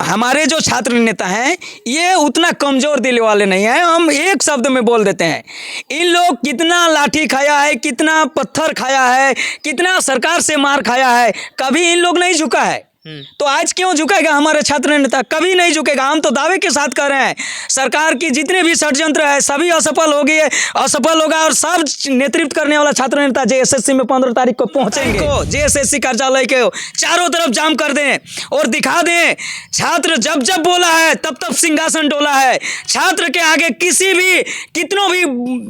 हमारे जो छात्र नेता हैं ये उतना कमज़ोर दिल वाले नहीं हैं। हम एक शब्द में बोल देते हैं, इन लोग कितना लाठी खाया है, कितना पत्थर खाया है, कितना सरकार से मार खाया है, कभी इन लोग नहीं झुका है। तो आज क्यों झुकेगा हमारे छात्र नेता? कभी नहीं झुकेगा। हम तो दावे के साथ कह रहे हैं सरकार की जितने भी षड्यंत्र है सभी असफल होगा और सब नेतृत्व करने वाला छात्र नेता जेएसएससी में 15 तारीख को पहुंचेंगे। जेएसएससी कार्यालय के चारों तरफ जाम कर दें और दिखा दें छात्र जब जब बोला है तब तब सिंहासन डोला है। छात्र के आगे किसी भी कितनों भी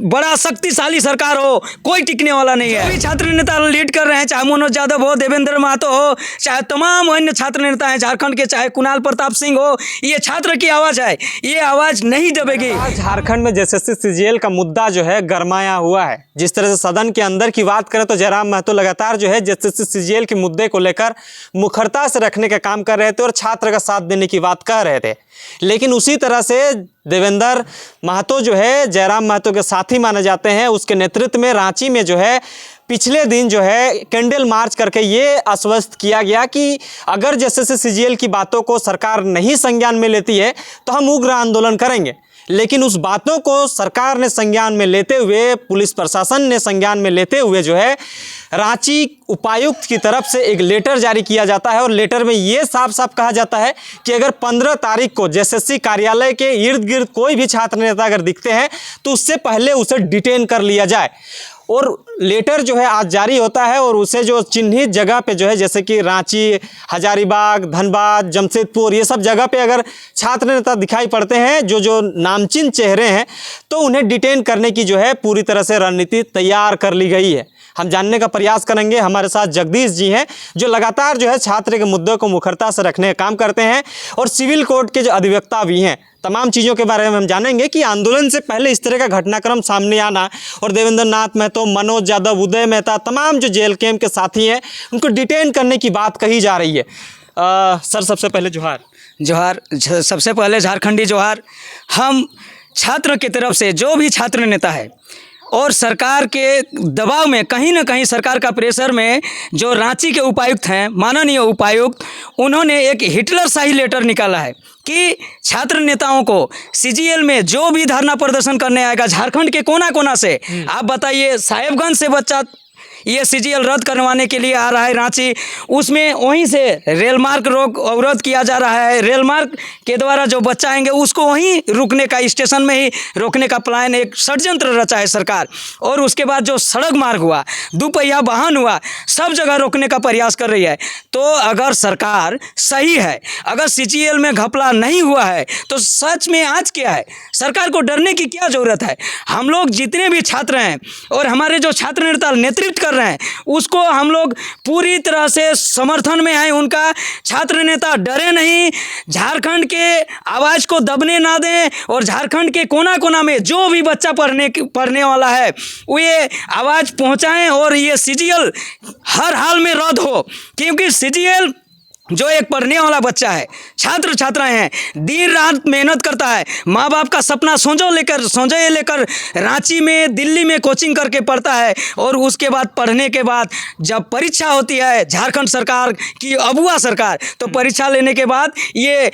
बड़ा शक्तिशाली सरकार हो कोई टिकने वाला नहीं है। छात्र नेता लीड कर रहे हैं, चाहे मनोज यादव हो, देवेंद्र महतो हो, चाहे तमाम छात्र नेता हैं झारखंड के, चाहे कुणाल प्रताप सिंह हो, ये छात्र की आवाज है, ये आवाज नहीं दबेगी। झारखंड में जेएसएससी सीजीएल का मुद्दा जो है गरमाया हुआ है। जिस तरह से सदन के अंदर की बात करें तो जयराम महतो लगातार जो है जेएसएससी सीजीएल के मुद्दे को लेकर मुखरता से रखने का काम कर रहे थे और छात्र का साथ देने की बात कर रहे थे। लेकिन उसी तरह से देवेंद्र महतो जो है जयराम महतो के साथी माने जाते हैं, उसके नेतृत्व में रांची में जो है पिछले दिन जो है कैंडल मार्च करके ये आश्वस्त किया गया कि अगर जेएसएससी सीजीएल की बातों को सरकार नहीं संज्ञान में लेती है तो हम उग्र आंदोलन करेंगे। लेकिन उस बातों को सरकार ने संज्ञान में लेते हुए, पुलिस प्रशासन ने संज्ञान में लेते हुए जो है रांची उपायुक्त की तरफ से एक लेटर जारी किया जाता है और लेटर में ये साफ साफ कहा जाता है कि अगर 15 तारीख को जेएसएससी कार्यालय के इर्द गिर्द कोई भी छात्र नेता अगर दिखते हैं तो उससे पहले उसे डिटेन कर लिया जाए। और लेटर जो है आज जारी होता है और उसे जो चिन्हित जगह पे जो है जैसे कि रांची, हजारीबाग, धनबाद, जमशेदपुर, ये सब जगह पे अगर छात्र नेता दिखाई पड़ते हैं जो नामचीन चेहरे हैं तो उन्हें डिटेन करने की जो है पूरी तरह से रणनीति तैयार कर ली गई है। हम जानने का प्रयास करेंगे। हमारे साथ जगदीश जी हैं जो लगातार जो है छात्र के मुद्दों को मुखरता से रखने का काम करते हैं और सिविल कोर्ट के जो अधिवक्ता भी हैं। तमाम चीज़ों के बारे में हम जानेंगे कि आंदोलन से पहले इस तरह का घटनाक्रम सामने आना और देवेंद्र नाथ महतो, मनोज यादव, उदय मेहता, तमाम जो जेल कैंप के साथी हैं उनको डिटेन करने की बात कही जा रही है। सर सबसे पहले जोहार। सबसे पहले झारखंडी जोहार। हम छात्र की तरफ से जो भी छात्र नेता है और सरकार के दबाव में, कहीं ना कहीं सरकार का प्रेशर में, जो रांची के उपायुक्त हैं, माननीय उपायुक्त, उन्होंने एक हिटलरशाही लेटर निकाला है कि छात्र नेताओं को सीजीएल में जो भी धरना प्रदर्शन करने आएगा झारखंड के कोना कोना से, आप बताइए साहेबगंज से बच्चा ये सीजीएल रद्द करवाने के लिए आ रहा है रांची, उसमें वहीं से रेल मार्ग अवरोध किया जा रहा है। रेल मार्ग के द्वारा जो बच्चा आएंगे उसको वहीं रुकने का, स्टेशन में ही रोकने का प्लान, एक षड्यंत्र रचा है सरकार। और उसके बाद जो सड़क मार्ग हुआ, दुपहिया वाहन हुआ, सब जगह रोकने का प्रयास कर रही है। तो अगर सरकार सही है, अगर सीजीएल में घपला नहीं हुआ है तो सच में आज क्या है? सरकार को डरने की क्या ज़रूरत है? हम लोग जितने भी छात्र हैं और हमारे जो छात्र नेता नेतृत्व कर रहे हैं उसको हम लोग पूरी तरह से समर्थन में हैं उनका। छात्र नेता डरे नहीं, झारखंड के आवाज़ को दबने ना दें और झारखंड के कोना कोना में जो भी बच्चा पढ़ने वाला है वो ये आवाज़ पहुंचाएं और ये सीजीएल हर हाल में रद्द हो। क्योंकि सीजीएल जो एक पढ़ने वाला बच्चा है, छात्र छात्राएं हैं, दिन रात मेहनत करता है, माँ बाप का सपना सोचे लेकर रांची में, दिल्ली में कोचिंग करके पढ़ता है और उसके बाद पढ़ने के बाद जब परीक्षा होती है झारखंड सरकार की अबुआ सरकार, तो परीक्षा लेने के बाद ये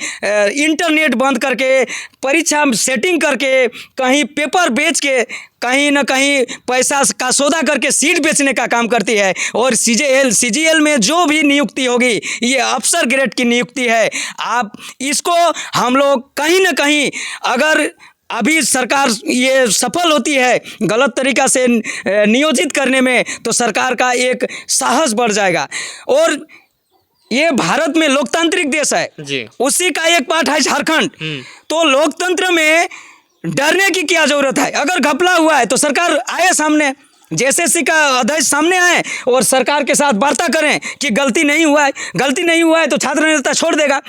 इंटरनेट बंद करके, परीक्षा सेटिंग करके, कहीं पेपर बेच के, कहीं ना कहीं पैसा का सौदा करके सीट बेचने का काम करती है। और सीजीएल में जो भी नियुक्ति होगी ये अफसर ग्रेड की नियुक्ति है। आप इसको हम लोग कहीं ना कहीं, अगर अभी सरकार ये सफल होती है गलत तरीक़ा से नियोजित करने में तो सरकार का एक साहस बढ़ जाएगा। और ये भारत में लोकतांत्रिक देश है जी, उसी का एक पार्ट है झारखंड। तो लोकतंत्र में डरने की क्या जरूरत है? अगर घपला हुआ है तो सरकार आए सामने, जेएसएससी का अध्यक्ष सामने आए और सरकार के साथ वार्ता करें कि गलती नहीं हुआ है तो छात्र नेता छोड़ देगा।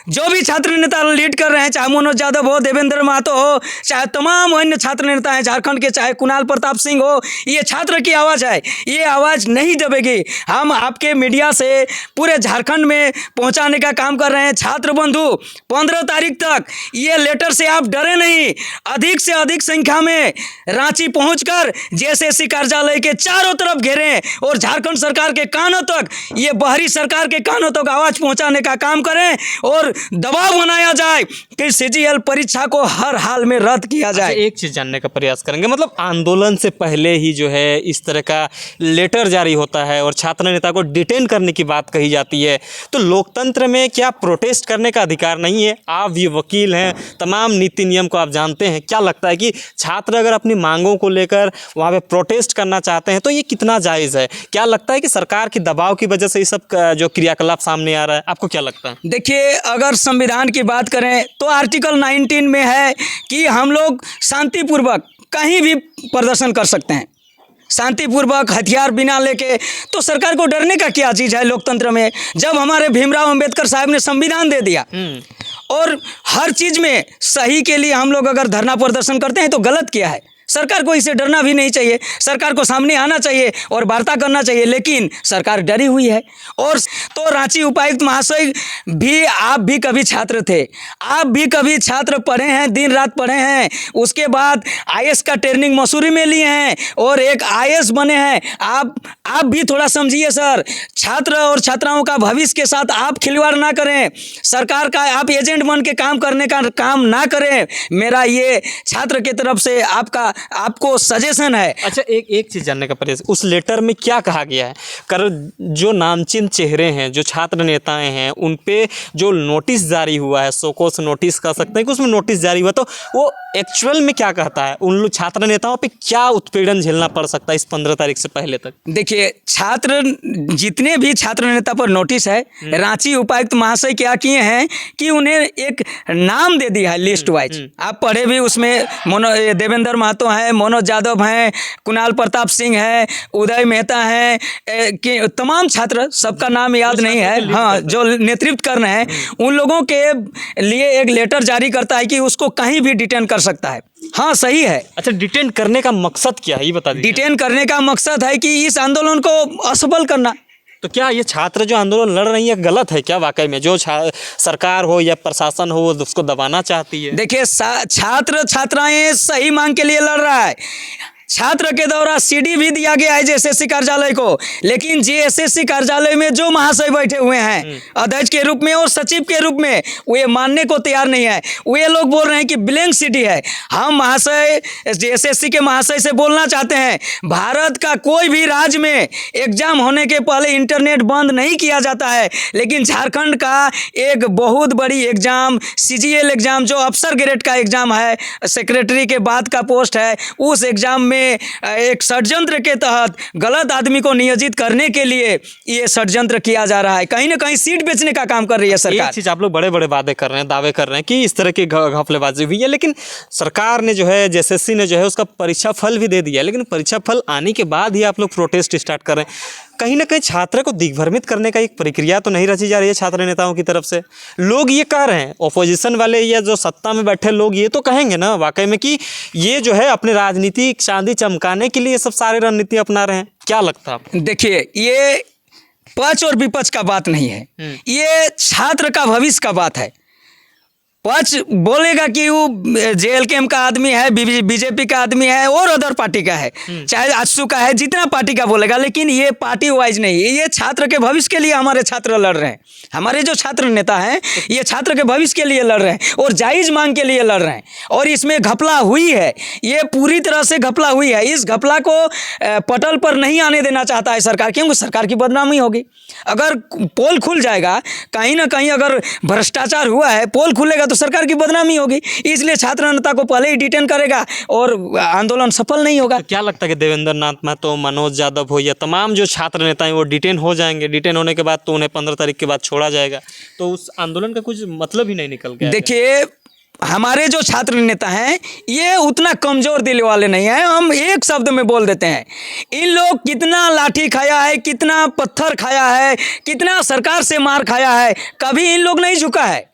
जो भी छात्र नेता लीड कर रहे हैं, चाहे मनोज यादव हो, देवेंद्र महतो हो, चाहे तमाम अन्य छात्र नेता हैं झारखंड के, चाहे कुणाल प्रताप सिंह हो, ये छात्र की आवाज़ है, ये आवाज़ नहीं दबेगी। हम आपके मीडिया से पूरे झारखंड में पहुंचाने का काम कर रहे हैं। छात्र बंधु 15 तारीख तक ये लेटर से आप डरे नहीं, अधिक से अधिक संख्या में रांची पहुंचकर जेएसएससी कार्यालय के चारों तरफ घेरें और झारखंड सरकार के कानों तक, ये बाहरी सरकार के कानों तक आवाज़ पहुँचाने का काम करें और दबाव बनाया जाए कि सीजीएल परीक्षा को हर हाल में रद्द किया जाए। एक चीज़ जानने का प्रयास करेंगे, मतलब आंदोलन से पहले ही जो है इस तरह का लेटर जारी होता है और छात्र नेता को डिटेन करने की बात कही जाती है, तो लोकतंत्र में क्या प्रोटेस्ट करने का अधिकार नहीं है? आप भी वकील हैं, तमाम नीति नियम को आप जानते हैं, क्या लगता है कि छात्र अगर अपनी मांगों को लेकर वहाँ पे प्रोटेस्ट करना चाहते हैं तो ये कितना जायज़ है? क्या लगता है कि सरकार के दबाव की वजह से ये सब जो क्रियाकलाप सामने आ रहा है, आपको क्या लगता है? देखिए, अगर संविधान की बात करें तो आर्टिकल 19 में है कि हम लोग शांतिपूर्वक कहीं भी प्रदर्शन कर सकते हैं, शांतिपूर्वक, हथियार बिना लेके। तो सरकार को डरने का क्या चीज़ है लोकतंत्र में? जब हमारे भीमराव अंबेडकर साहब ने संविधान दे दिया और हर चीज़ में सही के लिए हम लोग अगर धरना प्रदर्शन करते हैं तो गलत किया है। सरकार को इसे डरना भी नहीं चाहिए, सरकार को सामने आना चाहिए और वार्ता करना चाहिए, लेकिन सरकार डरी हुई है। और तो रांची उपायुक्त महाशय भी, आप भी कभी छात्र थे, आप भी कभी छात्र पढ़े हैं, दिन रात पढ़े हैं, उसके बाद आईएएस का ट्रेनिंग मसूरी में लिए हैं और एक आईएएस बने हैं। आप भी थोड़ा समझिए सर, छात्र और छात्राओं का भविष्य के साथ आप खिलवाड़ ना करें, सरकार का आप एजेंट बन के काम करने का काम ना करें। मेरा ये छात्र की तरफ से आपको सजेशन है। अच्छा, एक चीज़ जानने का प्रयास, उस लेटर में क्या कहा गया है? जो नामचीन चेहरे हैं, जो छात्र नेताएं हैं, उन पे जो नोटिस जारी हुआ है, सोकोस नोटिस कह सकते हैं कि उसमें नोटिस जारी हुआ, तो वो एक्चुअल में क्या कहता है? उन लोग छात्र नेताओं पे क्या उत्पीड़न झेलना पड़ सकता है इस 15 तारीख से पहले तक? देखिए, जितने भी छात्र नेता पर नोटिस है, रांची उपायुक्त महाशय क्या किए हैं कि उन्हें एक नाम दे दिया है लिस्ट वाइज। आप पढ़े भी, उसमें देवेंद्र महतो हैं, मनोज यादव हैं, कुणाल प्रताप सिंह हैं, उदय मेहता हैं, कि तमाम छात्र, सबका नाम याद नहीं है, हाँ, जो नेतृत्व कर रहे हैं, उन लोगों के लिए एक लेटर जारी करता है कि उसको कहीं भी डिटेन कर सकता है। हाँ, सही है। अच्छा, डिटेन करने का मकसद क्या है, ये बता दीजिए। डिटेन करने का मकसद है कि इस आंदोलन को असफल करना। तो क्या ये छात्र जो आंदोलन लड़ रही है गलत है क्या वाकई में? जो सरकार हो या प्रशासन हो वो उसको दबाना चाहती है? देखिए, छात्र छात्राएं सही मांग के लिए लड़ रहा है। छात्र के द्वारा सीडी भी दिया गया है जेएसएससी कार्यालय को, लेकिन जेएसएससी कार्यालय में जो महाशय बैठे हुए हैं अध्यक्ष के रूप में और सचिव के रूप में, वे मानने को तैयार नहीं है। वे लोग बोल रहे हैं कि ब्लैंक सीडी है। हम महाशय जेएसएससी के महाशय से बोलना चाहते हैं, भारत का कोई भी राज्य में एग्जाम होने के पहले इंटरनेट बंद नहीं किया जाता है, लेकिन झारखंड का एक बहुत बड़ी एग्जाम, सीजीएल एग्जाम, जो अफसर ग्रेड का एग्जाम है, सेक्रेटरी के बाद का पोस्ट है, उस एग्जाम में एक षड्यंत्र के तहत गलत आदमी को नियोजित करने के लिए ये षड्यंत्र किया जा रहा है। कहीं ना कहीं सीट बेचने का काम कर रही है सरकार। एक चीज़, आप लोग बड़े बड़े वादे कर रहे हैं, दावे कर रहे हैं कि इस तरह की घपलेबाजी हुई है, लेकिन सरकार ने जो है, जेएसएससी ने जो है उसका परीक्षा फल भी दे दिया, लेकिन परीक्षा फल आने के बाद ही आप लोग प्रोटेस्ट स्टार्ट कर रहे हैं। कहीं ना कहीं छात्र को दिग्भ्रमित करने का एक प्रक्रिया तो नहीं रची जा रही है छात्र नेताओं की तरफ से? लोग ये कह रहे हैं, ऑपोजिशन वाले या जो सत्ता में बैठे लोग ये तो कहेंगे ना वाकई में कि ये जो है अपने राजनीतिक चांदी चमकाने के लिए ये सब सारे रणनीति अपना रहे हैं। क्या लगता है आपको? देखिए, ये पक्ष और विपक्ष का बात नहीं है, ये छात्र का भविष्य का बात है। पक्ष बोलेगा कि वो जेएलकेएम का आदमी है, बीजेपी का आदमी है और अदर पार्टी का है, चाहे आजसू का है, जितना पार्टी का बोलेगा, लेकिन ये पार्टी वाइज नहीं है। ये छात्र के भविष्य के लिए हमारे छात्र लड़ रहे हैं। हमारे जो छात्र नेता हैं ये छात्र के भविष्य के लिए लड़ रहे हैं और जायज़ मांग के लिए लड़ रहे हैं। और इसमें घपला हुई है, ये पूरी तरह से घपला हुई है। इस घपला को पटल पर नहीं आने देना चाहता है सरकार, क्योंकि सरकार की बदनामी होगी। अगर पोल खुल जाएगा, कहीं ना कहीं अगर भ्रष्टाचार हुआ है, पोल खुलेगा तो सरकार की बदनामी होगी। इसलिए छात्र नेता को पहले ही डिटेन करेगा और आंदोलन सफल नहीं होगा। तो क्या लगता है कि देवेंद्र नाथ महतो, मनोज यादव हो या तमाम जो छात्र नेता हैं वो डिटेन हो जाएंगे? डिटेन होने के बाद तो उन्हें 15 तारीख के बाद छोड़ा जाएगा, तो उस आंदोलन का कुछ मतलब ही नहीं निकल गया। देखिए, हमारे जो छात्र नेता हैं ये उतना कमज़ोर दिल वाले नहीं हैं। हम एक शब्द में बोल देते हैं, इन लोग कितना लाठी खाया है, कितना पत्थर खाया है, कितना सरकार से मार खाया है, कभी इन लोग नहीं झुका है।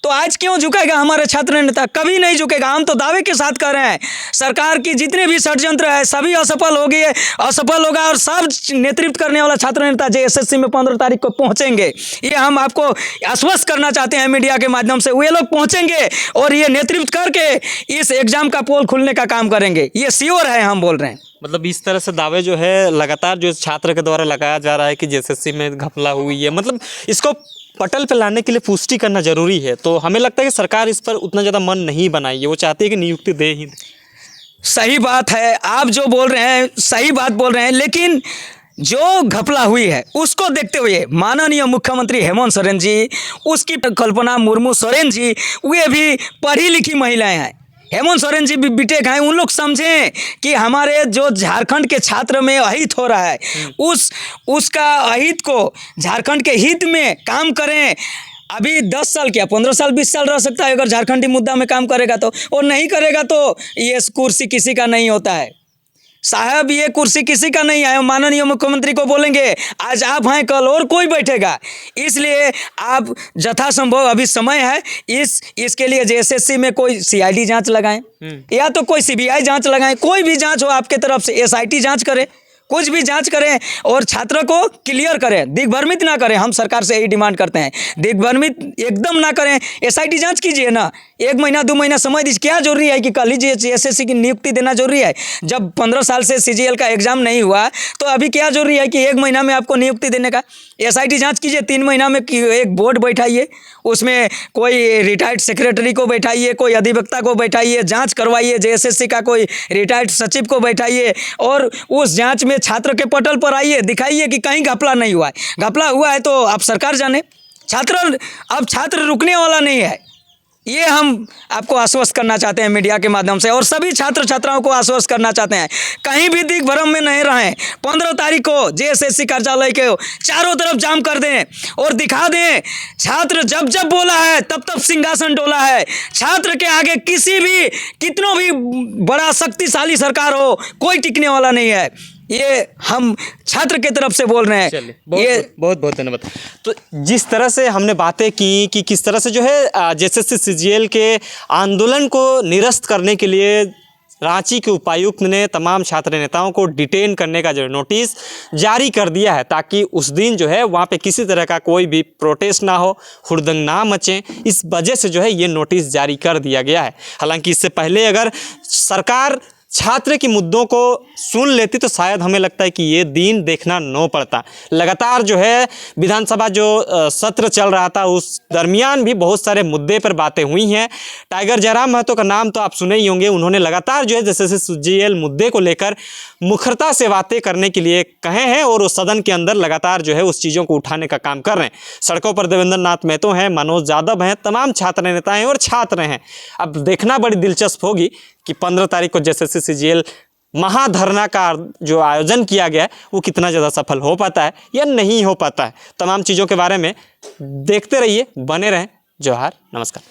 तो आज क्यों झुकेगा हमारे छात्र नेता? कभी नहीं झुकेगा। हम तो दावे के साथ कह रहे हैं, सरकार की जितने भी षड्यंत्र है सभी असफल होगा और सब नेतृत्व करने वाला छात्र नेता जेएसएससी में 15 तारीख को पहुंचेंगे। ये हम आपको आश्वस्त करना चाहते हैं मीडिया के माध्यम से। वे लोग पहुंचेंगे और ये नेतृत्व करके इस एग्जाम का पोल खुलने का काम करेंगे, ये श्योर है, हम बोल रहे हैं। मतलब इस तरह से दावे जो है लगातार जो छात्र के द्वारा लगाया जा रहा है कि जेएसएससी में घपला हुई है, मतलब इसको पटल पे लाने के लिए पुष्टि करना जरूरी है, तो हमें लगता है कि सरकार इस पर उतना ज़्यादा मन नहीं बनाई है, वो चाहती है कि नियुक्ति दे ही दे। सही बात है, आप जो बोल रहे हैं सही बात बोल रहे हैं, लेकिन जो घपला हुई है उसको देखते हुए माननीय मुख्यमंत्री हेमंत सोरेन जी, उसकी कल्पना मुर्मू सोरेन जी, वे भी पढ़ी लिखी महिलाएं हैं। हेमंत सोरेन जी भी बीटेक हैं, उन लोग समझें कि हमारे जो झारखंड के छात्र में अहित हो रहा है, उसका अहित को झारखंड के हित में काम करें। अभी 10 साल क्या 15 साल 20 साल रह सकता है अगर झारखंडी मुद्दा में काम करेगा तो, और नहीं करेगा तो ये कुर्सी किसी का नहीं होता है साहब, ये कुर्सी किसी का नहीं है। माननीय मुख्यमंत्री को बोलेंगे आज आप हैं, कल और कोई बैठेगा। इसलिए आप यथासंभव, अभी समय है, इसके लिए जेएसएससी में कोई सीआईडी जांच लगाएं या तो कोई सीबीआई जांच लगाएं, कोई भी जांच हो आपके तरफ से, एसआईटी जांच करें, कुछ भी जांच करें और छात्रों को क्लियर करें, दिग्भ्रमित ना करें। हम सरकार से यही डिमांड करते हैं, दिग्भ्रमित एकदम ना करें। एसआईटी जांच कीजिए ना, 1 महीना 2 महीना समय दीजिए। क्या जरूरी है कि कल ही जेएसएससी की नियुक्ति देना जरूरी है? जब 15 साल से सीजीएल का एग्जाम नहीं हुआ तो अभी क्या जरूरी है कि 1 महीना में आपको नियुक्ति देने का? एसआईटी जांच कीजिए, 3 महीना में एक बोर्ड बैठाइए, उसमें कोई रिटायर्ड सेक्रेटरी को बैठाइए, कोई अधिवक्ता को बैठाइए, जांच करवाइए, जेएसएससी का कोई रिटायर्ड सचिव को बैठाइए और उस जांच में छात्र के पटल पर आइए, दिखाइए कि कहीं घपला नहीं हुआ है। घपला हुआ है तो आप सरकार जाने, छात्र रुकने वाला नहीं है। ये हम आपको आश्वस्त करना चाहते हैं मीडिया के माध्यम से, और सभी छात्र छात्राओं को आश्वस्त करना चाहते हैं, कहीं भी दिग्भ्रम में नहीं रहें। 15 तारीख को जेएसएससी कार्यालय के चारों तरफ जाम कर दें और दिखा दें छात्र जब जब बोला है तब तब सिंहासन डोला है। छात्र के आगे किसी भी, कितनों भी बड़ा शक्तिशाली सरकार हो, कोई टिकने वाला नहीं है। ये हम छात्र की तरफ से बोल रहे हैं। बहुत बहुत धन्यवाद। तो जिस तरह से हमने बातें की कि किस तरह से जो है जेएसएससी सीजीएल के आंदोलन को निरस्त करने के लिए रांची के उपायुक्त ने तमाम छात्र नेताओं को डिटेन करने का जो नोटिस जारी कर दिया है, ताकि उस दिन जो है वहाँ पे किसी तरह का कोई भी प्रोटेस्ट ना हो, हुड़दंग ना मचे। इस वजह से जो है ये नोटिस जारी कर दिया गया है। हालांकि इससे पहले अगर सरकार छात्र के मुद्दों को सुन लेती तो शायद हमें लगता है कि ये दिन देखना न पड़ता। लगातार जो है विधानसभा जो सत्र चल रहा था उस दरमियान भी बहुत सारे मुद्दे पर बातें हुई हैं। टाइगर जयराम महतो का नाम तो आप सुने ही होंगे, उन्होंने लगातार जो है जैसे सीजीएल मुद्दे को लेकर मुखरता से बातें करने के लिए कहे हैं और उस सदन के अंदर लगातार जो है उस चीज़ों को उठाने का काम कर रहे हैं। सड़कों पर देवेंद्र नाथ महतो हैं, मनोज यादव हैं, तमाम छात्र नेता हैं और छात्र हैं। अब देखना बड़ी दिलचस्प होगी कि 15 तारीख को जेएसएससी सीजीएल महाधरना का जो आयोजन किया गया है वो कितना ज़्यादा सफल हो पाता है या नहीं हो पाता है। तमाम चीज़ों के बारे में देखते रहिए, बने रहें। जोहार, नमस्कार।